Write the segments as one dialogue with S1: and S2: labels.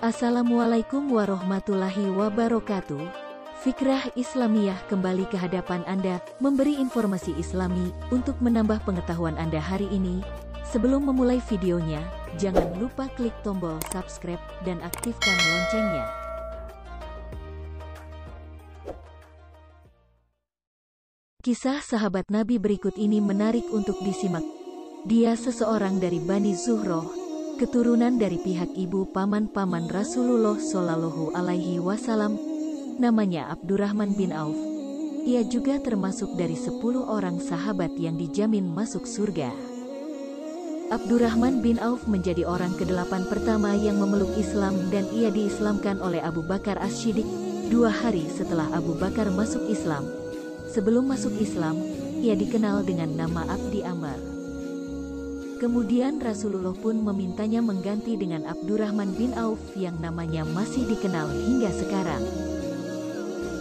S1: Assalamualaikum warahmatullahi wabarakatuh. Fikrah Islamiyah kembali ke hadapan Anda, memberi informasi Islami untuk menambah pengetahuan Anda hari ini. Sebelum memulai videonya, jangan lupa klik tombol subscribe dan aktifkan loncengnya. Kisah sahabat Nabi berikut ini menarik untuk disimak. Dia seseorang dari Bani Zuhroh, keturunan dari pihak ibu paman-paman Rasulullah Shallallahu Alaihi Wasallam. Namanya Abdurrahman bin Auf. Ia juga termasuk dari 10 orang sahabat yang dijamin masuk surga. Abdurrahman bin Auf menjadi orang ke-8 pertama yang memeluk Islam dan ia diislamkan oleh Abu Bakar As-Siddiq 2 hari setelah Abu Bakar masuk Islam. Sebelum masuk Islam, ia dikenal dengan nama Abdi Amr. Kemudian Rasulullah pun memintanya mengganti dengan Abdurrahman bin Auf yang namanya masih dikenal hingga sekarang.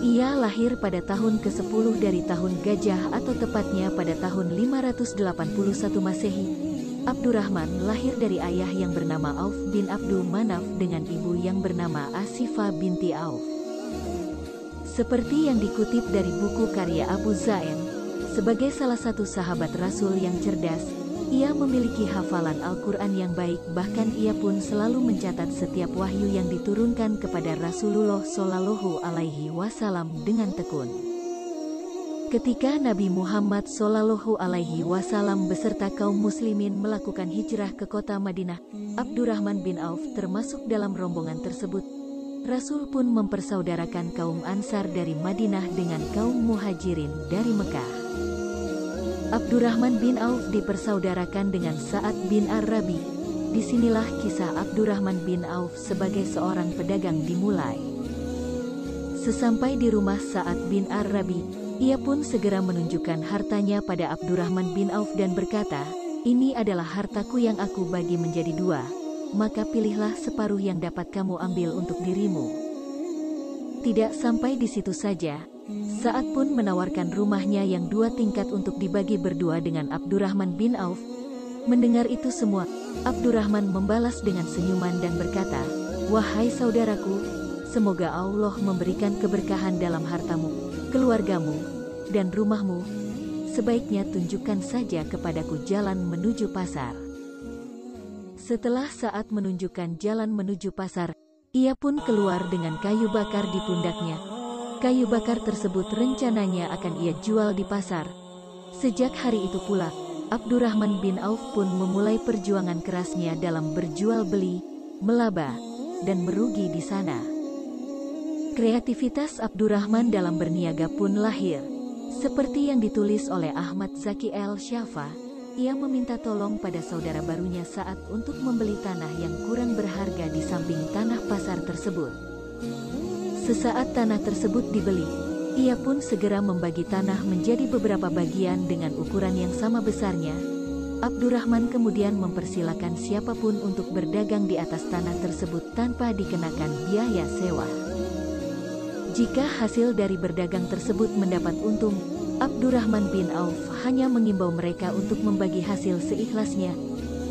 S1: Ia lahir pada tahun ke-10 dari tahun Gajah atau tepatnya pada tahun 581 Masehi. Abdurrahman lahir dari ayah yang bernama Auf bin Abdul Manaf dengan ibu yang bernama Asifah binti Auf. Seperti yang dikutip dari buku karya Abu Zain, sebagai salah satu sahabat Rasul yang cerdas, ia memiliki hafalan Al-Quran yang baik, bahkan ia pun selalu mencatat setiap wahyu yang diturunkan kepada Rasulullah Shallallahu Alaihi Wasallam dengan tekun. Ketika Nabi Muhammad Shallallahu Alaihi Wasallam beserta kaum muslimin melakukan hijrah ke kota Madinah, Abdurrahman bin Auf termasuk dalam rombongan tersebut. Rasul pun mempersaudarakan kaum Ansar dari Madinah dengan kaum Muhajirin dari Mekah. Abdurrahman bin Auf dipersaudarakan dengan Sa'ad bin Ar-Rabi. Disinilah kisah Abdurrahman bin Auf sebagai seorang pedagang dimulai. Sesampai di rumah Sa'ad bin Ar-Rabi, ia pun segera menunjukkan hartanya pada Abdurrahman bin Auf dan berkata, "Ini adalah hartaku yang aku bagi menjadi 2, maka pilihlah separuh yang dapat kamu ambil untuk dirimu." Tidak sampai di situ saja, Sa'ad pun menawarkan rumahnya yang 2 tingkat untuk dibagi berdua dengan Abdurrahman bin Auf. Mendengar itu semua, Abdurrahman membalas dengan senyuman dan berkata, "Wahai saudaraku, semoga Allah memberikan keberkahan dalam hartamu, keluargamu, dan rumahmu. Sebaiknya tunjukkan saja kepadaku jalan menuju pasar." Setelah Sa'ad menunjukkan jalan menuju pasar, ia pun keluar dengan kayu bakar di pundaknya. Kayu bakar tersebut rencananya akan ia jual di pasar. Sejak hari itu pula, Abdurrahman bin Auf pun memulai perjuangan kerasnya dalam berjual beli, melaba, dan merugi di sana. Kreativitas Abdurrahman dalam berniaga pun lahir. Seperti yang ditulis oleh Ahmad Zaki El-Syafa, ia meminta tolong pada saudara barunya Sa'ad untuk membeli tanah yang kurang berharga di samping tanah pasar tersebut. Sesaat tanah tersebut dibeli, ia pun segera membagi tanah menjadi beberapa bagian dengan ukuran yang sama besarnya. Abdurrahman kemudian mempersilakan siapapun untuk berdagang di atas tanah tersebut tanpa dikenakan biaya sewa. Jika hasil dari berdagang tersebut mendapat untung, Abdurrahman bin Auf hanya mengimbau mereka untuk membagi hasil seikhlasnya.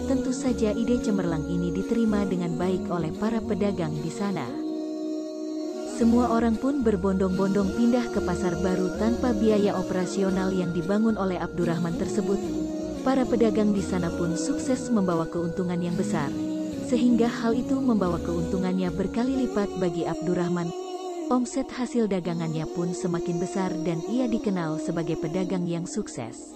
S1: Tentu saja ide cemerlang ini diterima dengan baik oleh para pedagang di sana. Semua orang pun berbondong-bondong pindah ke pasar baru tanpa biaya operasional yang dibangun oleh Abdurrahman tersebut. Para pedagang di sana pun sukses membawa keuntungan yang besar, sehingga hal itu membawa keuntungannya berkali lipat bagi Abdurrahman. Omset hasil dagangannya pun semakin besar dan ia dikenal sebagai pedagang yang sukses.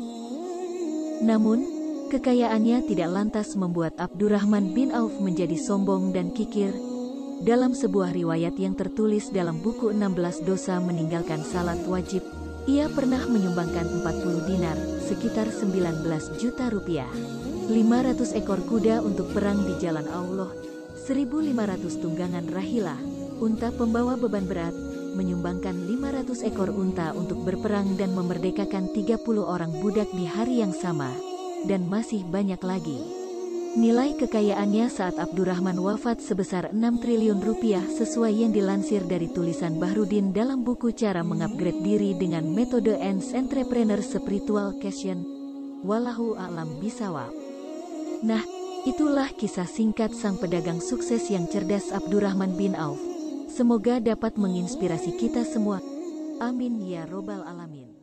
S1: Namun, kekayaannya tidak lantas membuat Abdurrahman bin Auf menjadi sombong dan kikir. Dalam sebuah riwayat yang tertulis dalam buku 16 dosa meninggalkan salat wajib, ia pernah menyumbangkan 40 dinar, sekitar 19 juta rupiah, 500 ekor kuda untuk perang di jalan Allah, 1.500 tunggangan rahilah, unta pembawa beban berat, menyumbangkan 500 ekor unta untuk berperang dan memerdekakan 30 orang budak di hari yang sama, dan masih banyak lagi. Nilai kekayaannya saat Abdurrahman wafat sebesar 6 triliun rupiah sesuai yang dilansir dari tulisan Bahrudin dalam buku Cara Mengupgrade Diri dengan Metode Entrepreneur Spiritual Question. Wallahu a'lam bishawab. Nah, Itulah kisah singkat sang pedagang sukses yang cerdas Abdurrahman bin Auf. Semoga dapat menginspirasi kita semua. Amin ya robbal alamin.